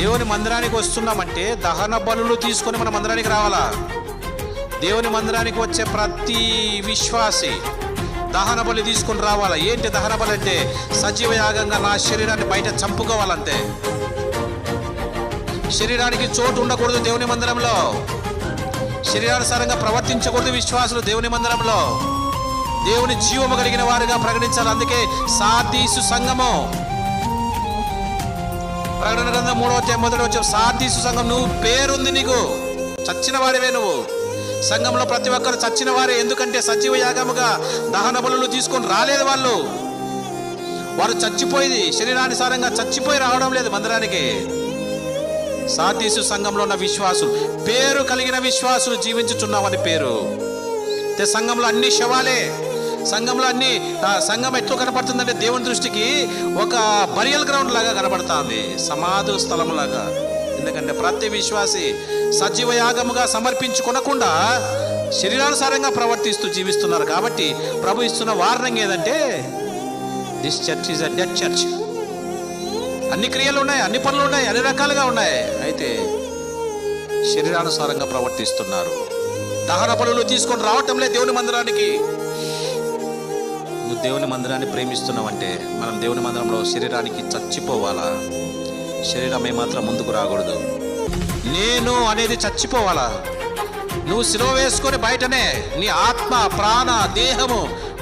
దేవుని మందిరానికి వస్తున్నామంటే దహన బలులు తీసుకొని మన మందిరానికి రావాలా. దేవుని మందిరానికి వచ్చే ప్రతి విశ్వాసి దహన బలి తీసుకొని రావాలా. ఏంటి దహన బలి అంటే? సజీవ యాగంగా నా శరీరాన్ని బయట చంపుకోవాలంతే. శరీరానికి చోటు ఉండకూడదు దేవుని మందిరంలో. శరీరానుసారంగా ప్రవర్తించకూడదు విశ్వాసులు దేవుని మందిరంలో. దేవుని జీవము కలిగిన వారుగా ప్రకటించాలి. అందుకే సార్దీసు సంఘము, ప్రకటన గ్రంథం 3వ అధ్యాయం 1వ వచనం, సార్దీసు సంఘం, నువ్వు పేరుంది, నీకు చచ్చిన వాడివే నువ్వు. సంఘంలో ప్రతి ఒక్కరు చచ్చిన వారే. ఎందుకంటే సజీవ యాగముగా దహన బలులు తీసుకొని రాలేదు వాళ్ళు. వారు చచ్చిపోయింది, శరీరానుసారంగా చచ్చిపోయి రావడం లేదు మందిరానికి. సార్దీసు సంఘంలో ఉన్న విశ్వాసులు, పేరు కలిగిన విశ్వాసులు జీవించుచున్నామని పేరు. సంఘంలో అన్ని శవాలే. సంఘం ఎట్లా కనపడుతుందంటే దేవుని దృష్టికి ఒక బరియల్ గ్రౌండ్ లాగా కనబడుతుంది, సమాధి స్థలం లాగా. ఎందుకంటే ప్రతి విశ్వాసి సజీవ యాగముగా సమర్పించుకొనకుండా శరీరానుసారంగా ప్రవర్తిస్తూ జీవిస్తున్నారు. కాబట్టి ప్రభు ఇస్తున్న వార్నింగ్ ఏదంటే, this church is a dead church. అన్ని క్రియలు ఉన్నాయి, అన్ని పనులు ఉన్నాయి, అన్ని రకాలుగా ఉన్నాయి. అయితే శరీరానుసారంగా ప్రవర్తిస్తున్నారు. దహన బలులు తీసుకొని రావటం లేదు దేవుని మందిరానికి. నువ్వు దేవుని మందిరాన్ని ప్రేమిస్తున్నావంటే మనం దేవుని మందిరంలో శరీరానికి చచ్చిపోవాలా. శరీరం ఏమాత్రం ముందుకు రాకూడదు. నేను అనేది చచ్చిపోవాలా. నువ్వు సిలువ వేసుకొని బయటనే నీ ఆత్మ, ప్రాణ, దేహము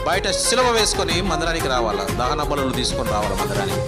బయట సిలువ వేసుకొని మందిరానికి రావాలా. దహన బలులు తీసుకొని రావాలా మందిరానికి.